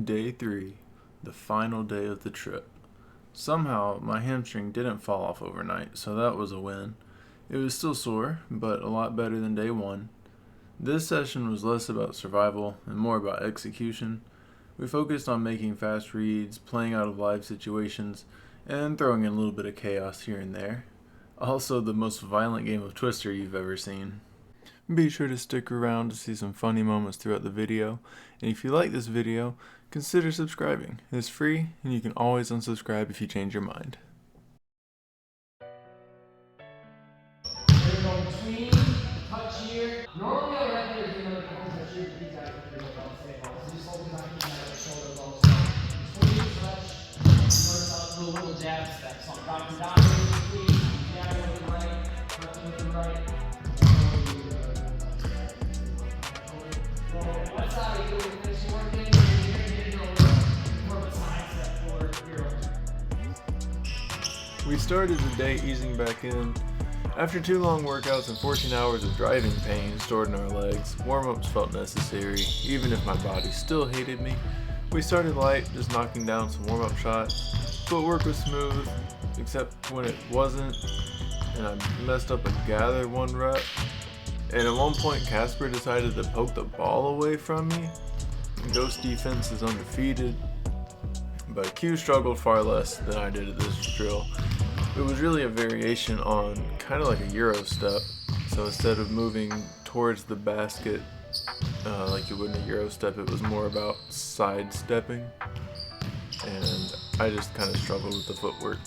Day 3, the final day of the trip. Somehow, my hamstring didn't fall off overnight, so that was a win. It was still sore, but a lot better than day 1. This session was less about survival and more about execution. We focused on making fast reads, playing out of live situations, and throwing in a little bit of chaos here and there. Also, the most violent game of Twister you've ever seen. Be sure to stick around to see some funny moments throughout the video, and if you like this video, consider subscribing. It's free, and you can always unsubscribe if you change your mind. Between, touch here. Normally I have to do another couple touch here, but these guys are pretty well stay well. So just focus on keeping that shoulder low. Between, touch, first up, little jab step. So I'm dropping down with the feet, jabbing with the right, touching with the right. What side are you doing? Finish your work in, you're going to get more of a side step forward here. We started the day easing back in. After 2 long workouts and 14 hours of driving pain stored in our legs, warm-ups felt necessary, even if my body still hated me. We started light, just knocking down some warm-up shots. Footwork was smooth, except when it wasn't, and I messed up a gather 1 rep. And at one point, Casper decided to poke the ball away from me. Ghost defense is undefeated, but Q struggled far less than I did at this drill. It was really a variation on kind of like a Euro step. So instead of moving towards the basket like you would in a Euro step, it was more about sidestepping. And I just kind of struggled with the footwork.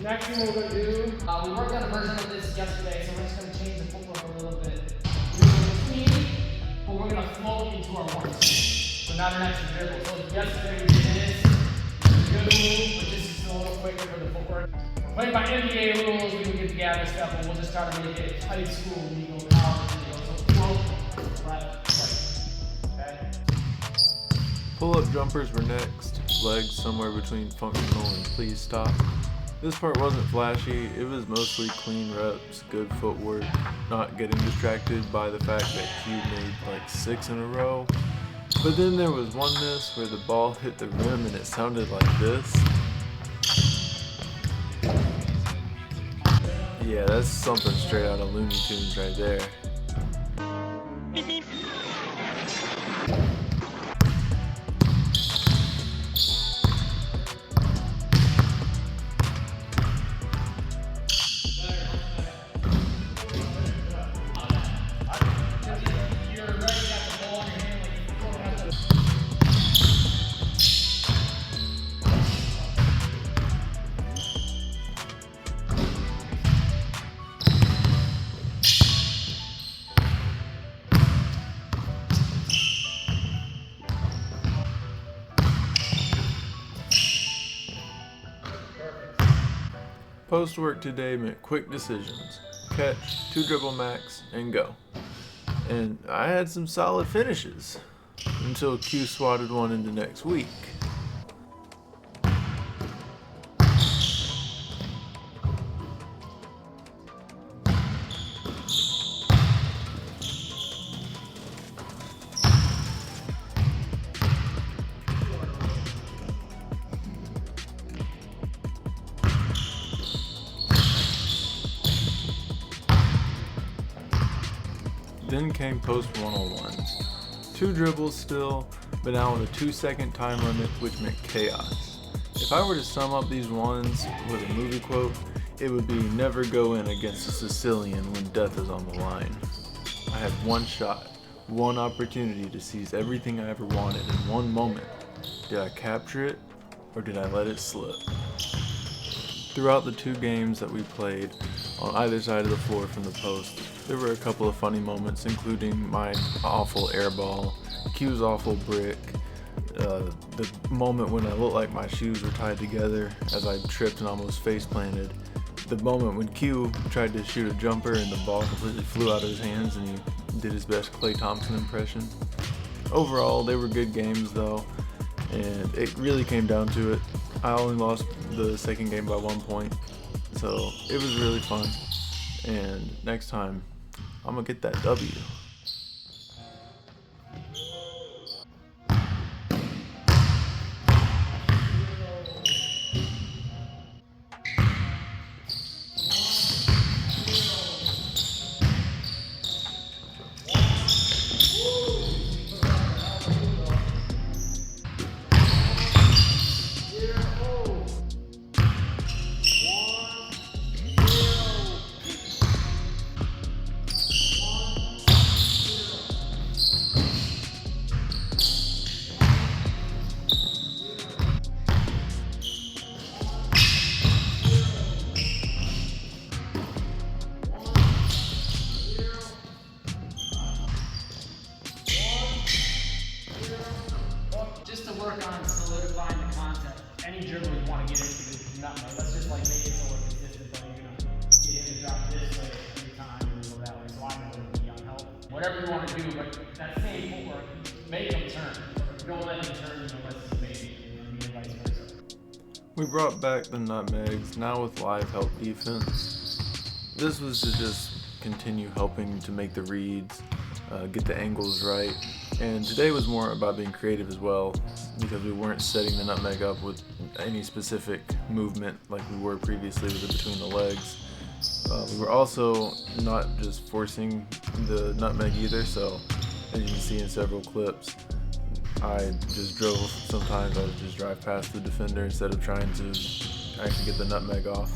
Next thing we're going to do, we worked on a version of this yesterday, so we're just going to change the footwork a little bit. We're going to clean, but we're going to float into our ones. So not an extra dribble. So yesterday we did this. Good move, but this is a little quicker for the footwork. We're playing by NBA rules. We can get the gather step, and we'll just try to make it high school when we go college. So float, left, right. Okay? Pull-up jumpers were next. Legs somewhere between functional and please stop. This part wasn't flashy, it was mostly clean reps, good footwork, not getting distracted by the fact that Q made like 6 in a row. But then there was one miss where the ball hit the rim and it sounded like this. Yeah, that's something straight out of Looney Tunes right there. Post work today meant quick decisions. Catch, 2 dribble max, and go. And I had some solid finishes until Q swatted one into next week. Then came post 101s. 2 dribbles still, but now with a 2-second time limit, which meant chaos. If I were to sum up these ones with a movie quote, it would be never go in against a Sicilian when death is on the line. I had 1 shot, 1 opportunity to seize everything I ever wanted in 1 moment. Did I capture it, or did I let it slip? Throughout the 2 games that we played on either side of the floor from the post, there were a couple of funny moments, including my awful air ball, Q's awful brick, the moment when I looked like my shoes were tied together as I tripped and almost face planted, the moment when Q tried to shoot a jumper and the ball completely flew out of his hands and he did his best Klay Thompson impression. Overall, they were good games though, and it really came down to it. I only lost the second game by 1 point, so it was really fun. And next time, I'm gonna get that W. Work on solidifying the concept. Any dribble you want to get into the nutmeg, let's just like make it so we're consistent, but you're gonna get in and drop this way every time and go that way. So I know it'll be on help. Whatever you want to do, but that same footwork, make them turn. Don't let them turn, let's just make it, and vice versa. We brought back the nutmegs, now with live help defense. This was to just continue helping to make the reads, get the angles right. And today was more about being creative as well, because we weren't setting the nutmeg up with any specific movement like we were previously with it between the legs. We were also not just forcing the nutmeg either, so as you can see in several clips, I just drove. Sometimes I would just drive past the defender instead of trying to actually get the nutmeg off.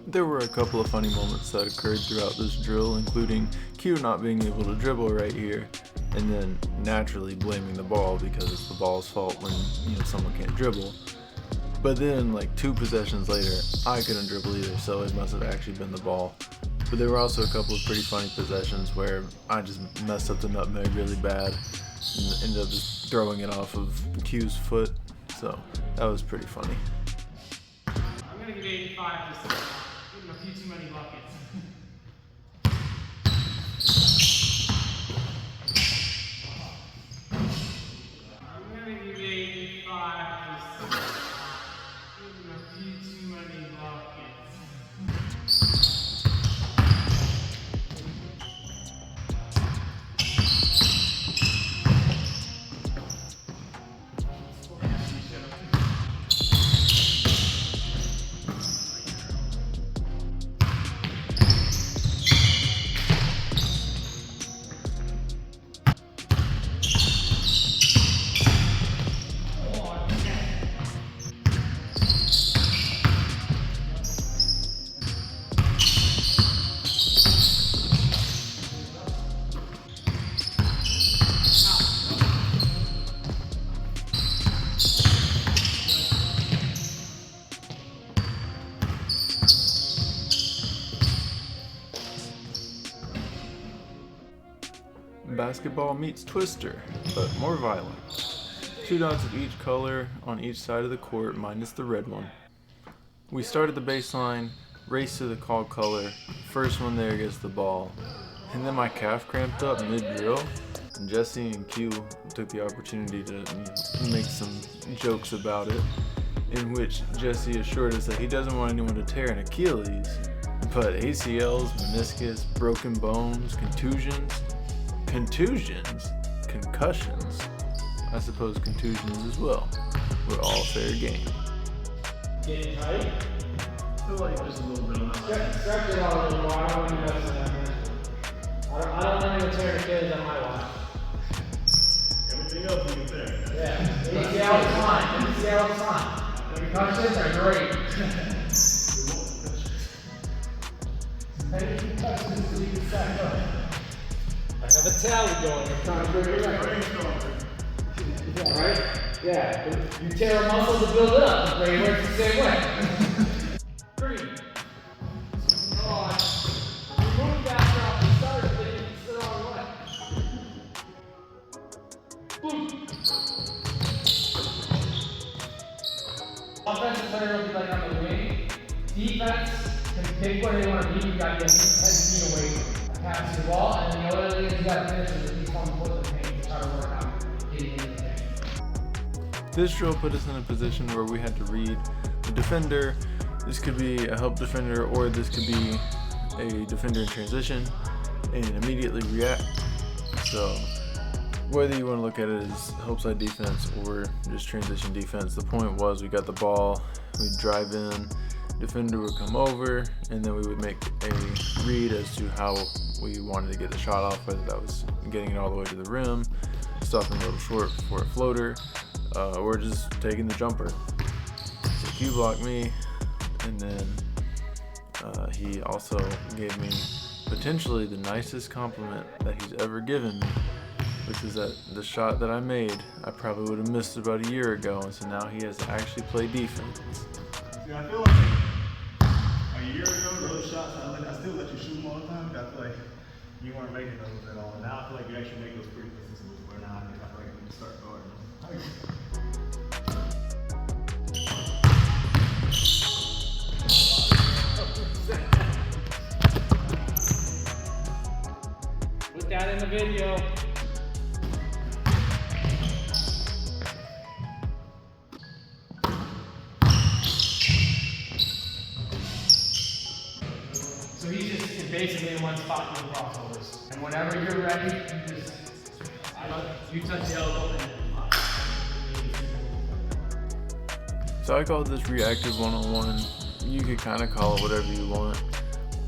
There were a couple of funny moments that occurred throughout this drill, including Q not being able to dribble right here, and then naturally blaming the ball because it's the ball's fault when someone can't dribble. But then like 2 possessions later, I couldn't dribble either, so it must have actually been the ball. But there were also a couple of pretty funny possessions where I just messed up the nutmeg really bad and ended up just throwing it off of Q's foot, so that was pretty funny. I'm gonna give 85 just give him a few too many buckets. Basketball meets Twister, but more violent. 2 dots of each color on each side of the court minus the red one. We start at the baseline, race to the call color, first one there gets the ball. And then my calf cramped up mid-drill, and Jesse and Q took the opportunity to make some jokes about it, in which Jesse assured us that he doesn't want anyone to tear an Achilles, but ACLs, meniscus, broken bones, contusions, concussions, I suppose contusions as well, were all fair game. Getting tight? I feel like just a little bit of Stretch it out a little more. I don't want to mess with that. I don't want anyone tearing Achilles on my watch. everything else you can say. Yeah, ACL is fine. ACL is fine. The concussions are great. Any concussions so you can stack up. I have a tally going. I'm trying to bring it right. Yeah, right? Yeah. You tear a muscle to build it up. The brain works the same way. 3. Oh, you moved back off the start, but it's the wrong way. Boom. Offensive player will be like on the wing. Defense pick where they want to be, you got to get at least 10 feet away from them. Pass the ball, and then the other thing is you got to finish with at least 1 foot in the paint to try to work out getting into the paint. This drill put us in a position where we had to read the defender. This could be a help defender, or this could be a defender in transition and immediately react. So whether you want to look at it as help side defense or just transition defense, the point was we got the ball, we'd drive in, defender would come over, and then we would make a read as to how we wanted to get the shot off, whether that was getting it all the way to the rim, stopping a little short for a floater, or just taking the jumper. So Q blocked me, and then he also gave me potentially the nicest compliment that he's ever given me, which is that the shot that I made, I probably would have missed about a year ago, and so now he has to actually play defense. See, I feel like a year ago, those shots, I still let you shoot them all the time, but I feel like you weren't making those at all. Now I feel like you actually make those pretty consistently, where now I feel like you start guarding them. Put that in the video. So he's just basically in one spot doing crossovers. And whenever you're ready, you touch the elbow and then So I called this reactive one-on-one. You could kind of call it whatever you want.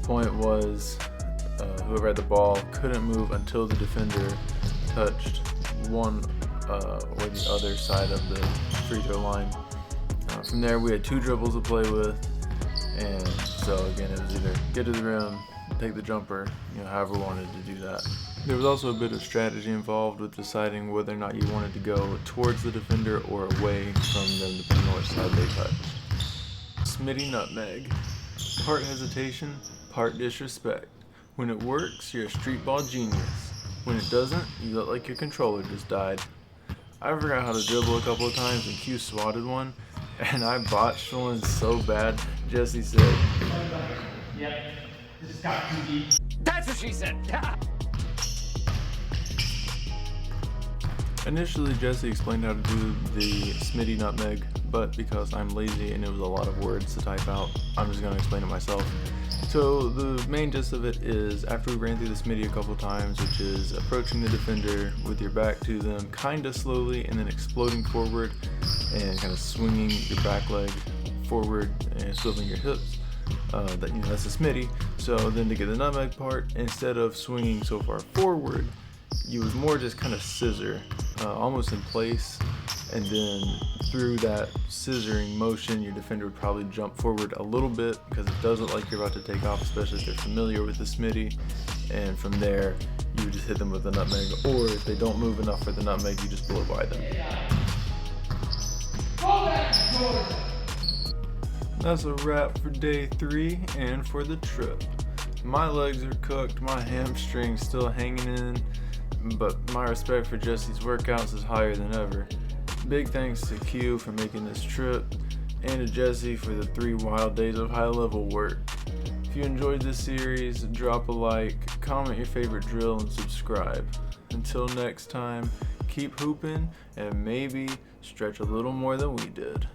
Point was, whoever had the ball couldn't move until the defender touched one or the other side of the free throw line. From there, we had 2 dribbles to play with, and so again, it was either get to the rim, take the jumper, however we wanted to do that. There was also a bit of strategy involved with deciding whether or not you wanted to go towards the defender or away from them, depending on which side they touched. Smitty Nutmeg. Part hesitation, part disrespect. When it works, you're a street ball genius. When it doesn't, you look like your controller just died. I forgot how to dribble a couple of times and Q swatted one, and I botched one so bad, Jesse said, yep, this got too deep. That's what she said. Initially, Jesse explained how to do the Smitty Nutmeg, but because I'm lazy and it was a lot of words to type out, I'm just going to explain it myself. So the main gist of it is, after we ran through the Smitty a couple times, which is approaching the defender with your back to them kind of slowly and then exploding forward and kind of swinging your back leg forward and swiveling your hips, that's a Smitty. So then to get the nutmeg part, instead of swinging so far forward, you would more just kind of scissor almost in place, and then through that scissoring motion your defender would probably jump forward a little bit because it does look like you're about to take off, especially if they're familiar with the Smitty, and from there you just hit them with the nutmeg, or if they don't move enough for the nutmeg, you just blow by them. That's a wrap for day 3 and for the trip. My legs are cooked, my hamstring's still hanging in, but my respect for Jesse's workouts is higher than ever. Big thanks to Q for making this trip, and to Jesse for the 3 wild days of high level work. If you enjoyed this series, drop a like, comment your favorite drill, and subscribe. Until next time, keep hooping and maybe stretch a little more than we did.